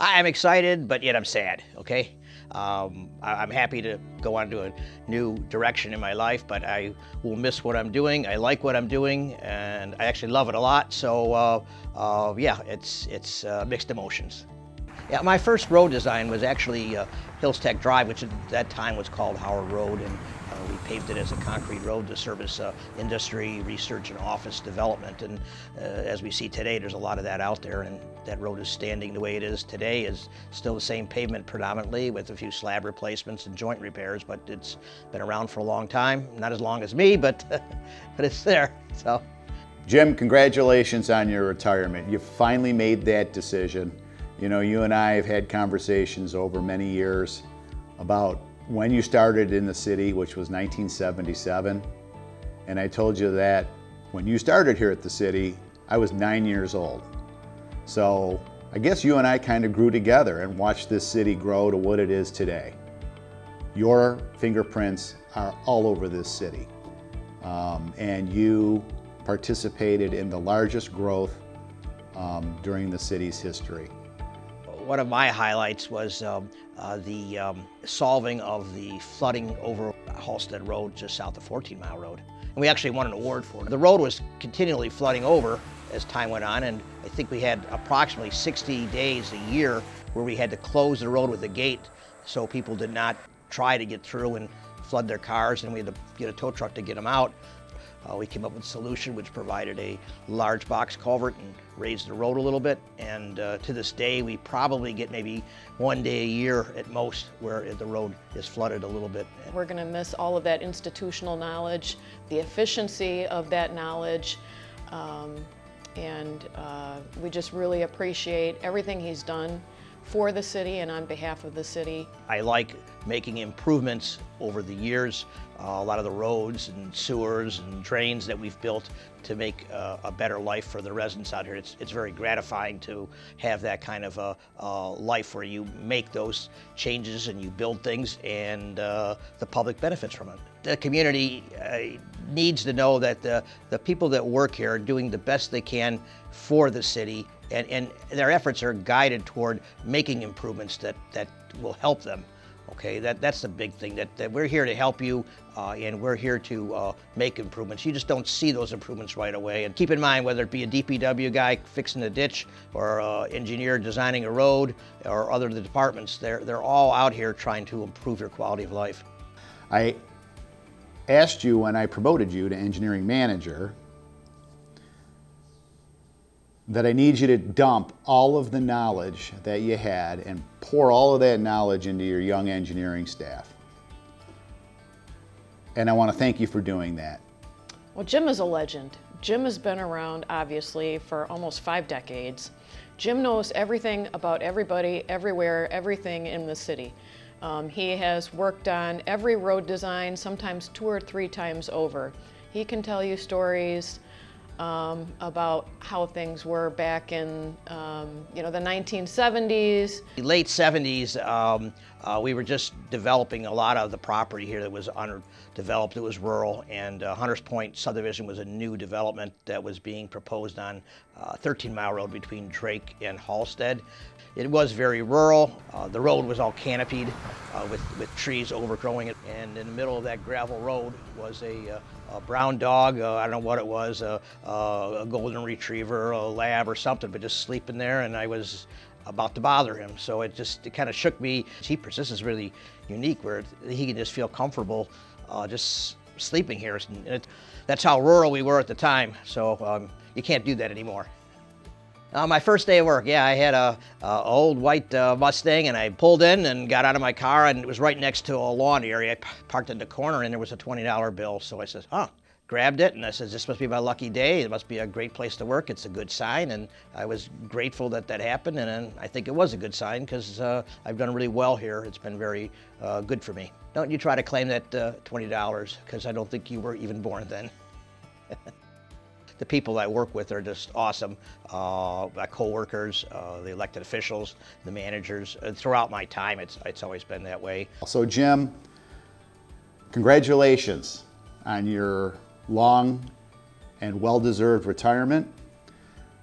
I'm excited, but yet I'm sad, okay? I'm happy to go on to a new direction in my life, but I will miss what I'm doing. I like what I'm doing, and I actually love it a lot. So, yeah, it's mixed emotions. Yeah, my first road design was actually Hills Tech Drive, which at that time was called Howard Road, and we paved it as a concrete road to service industry, research, and office development. And as we see today, there's a lot of that out there, and that road is standing the way it is today, is still the same pavement predominantly with a few slab replacements and joint repairs, but it's been around for a long time. Not as long as me, but, but it's there, so. Jim, congratulations on your retirement. You finally made that decision. You know, you and I have had conversations over many years about when you started in the city, which was 1977. And I told you that when you started here at the city, I was 9 years old. So I guess you and I kind of grew together and watched this city grow to what it is today. Your fingerprints are all over this city. And you participated in the largest growth during the city's history. One of my highlights was the solving of the flooding over Halstead Road just south of 14 Mile Road. And we actually won an award for it. The road was continually flooding over as time went on, and I think we had approximately 60 days a year where we had to close the road with a gate so people did not try to get through and flood their cars, and we had to get a tow truck to get them out. We came up with a solution which provided a large box culvert and raised the road a little bit. And to this day, we probably get maybe one day a year at most where the road is flooded a little bit. We're going to miss all of that institutional knowledge, the efficiency of that knowledge, and we just really appreciate everything he's done for the city and on behalf of the city. I like making improvements over the years. A lot of the roads and sewers and drains that we've built to make a better life for the residents out here. It's very gratifying to have that kind of a life where you make those changes and you build things, and the public benefits from it. The community needs to know that the people that work here are doing the best they can for the city, and their efforts are guided toward making improvements that will help them. Okay, that's the big thing, that we're here to help you, and we're here to make improvements. You just don't see those improvements right away. And keep in mind, whether it be a DPW guy fixing a ditch or an engineer designing a road or other departments, they're all out here trying to improve your quality of life. I asked you when I promoted you to engineering manager that I need you to dump all of the knowledge that you had and pour all of that knowledge into your young engineering staff. And I want to thank you for doing that. Well, Jim is a legend. Jim has been around, obviously, for almost 5 decades. Jim knows everything about everybody, everywhere, everything in the city. He has worked on every road design, sometimes 2 or 3 times over. He can tell you stories about how things were back in, the 1970s. The late 70s, we were just developing a lot of the property here that was underdeveloped. It was rural, and Hunters Point subdivision was a new development that was being proposed on 13 Mile Road between Drake and Halstead. It was very rural. The road was all canopied with trees overgrowing it, and in the middle of that gravel road was a brown dog, I don't know what it was, a golden retriever, a lab or something, but just sleeping there, and I was about to bother him. So it kind of shook me. This is really unique, where he can just feel comfortable just sleeping here. And that's how rural we were at the time, so you can't do that anymore. My first day of work, yeah, I had a old white Mustang, and I pulled in and got out of my car, and it was right next to a lawn area. I parked in the corner, and there was a $20 bill. So I said, grabbed it, and I said, this must be my lucky day. It must be a great place to work. It's a good sign, and I was grateful that happened, and I think it was a good sign because I've done really well here. It's been very good for me. Don't you try to claim that $20, because I don't think you were even born then. The people I work with are just awesome. My co-workers, the elected officials, the managers. Throughout my time, it's always been that way. So Jim, congratulations on your long and well-deserved retirement.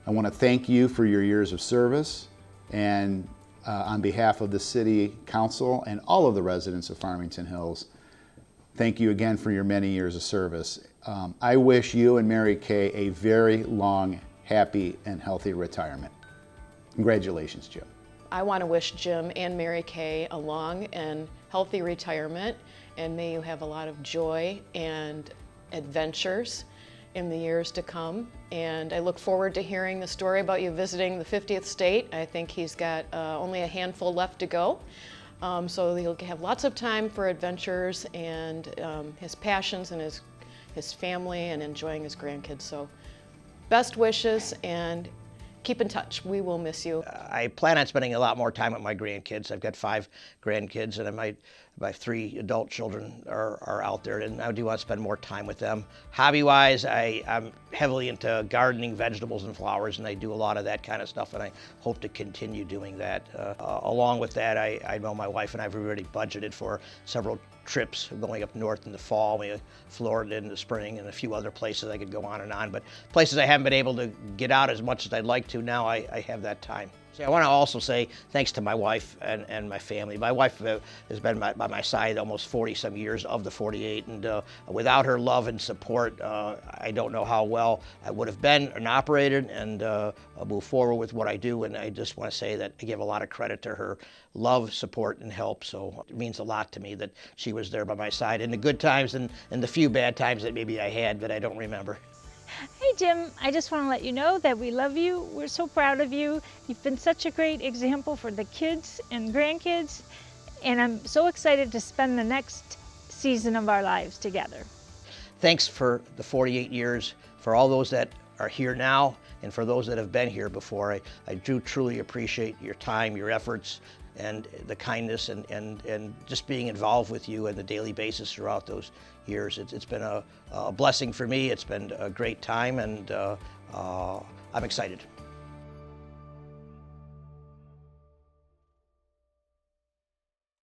I want to thank you for your years of service, and on behalf of the City Council and all of the residents of Farmington Hills, thank you again for your many years of service. I wish you and Mary Kay a very long, happy, and healthy retirement. Congratulations, Jim. I want to wish Jim and Mary Kay a long and healthy retirement, and may you have a lot of joy and adventures in the years to come. And I look forward to hearing the story about you visiting the 50th state. I think he's got only a handful left to go. So he'll have lots of time for adventures and his passions and his family and enjoying his grandkids. So best wishes and keep in touch. We will miss you. I plan on spending a lot more time with my grandkids. I've got 5 grandkids, and my 3 adult children are out there, and I do want to spend more time with them. Hobby-wise, I'm heavily into gardening, vegetables, and flowers, and I do a lot of that kind of stuff, and I hope to continue doing that. Along with that, I know my wife and I have already budgeted for several trips going up north in the fall, maybe Florida in the spring, and a few other places I could go on, but places I haven't been able to get out as much as I'd like to, now I have that time. I want to also say thanks to my wife and my family. My wife has been by my side almost 40-some years of the 48, and without her love and support, I don't know how well I would have been and operated and move forward with what I do. And I just want to say that I give a lot of credit to her love, support, and help. So it means a lot to me that she was there by my side in the good times and the few bad times that maybe I had that I don't remember. Hey Jim, I just want to let you know that we love you. We're so proud of you. You've been such a great example for the kids and grandkids, and I'm so excited to spend the next season of our lives together. Thanks for the 48 years, for all those that are here now, and for those that have been here before. I do truly appreciate your time, your efforts, and the kindness and just being involved with you on a daily basis throughout those years. It's been a blessing for me. It's been a great time, and I'm excited.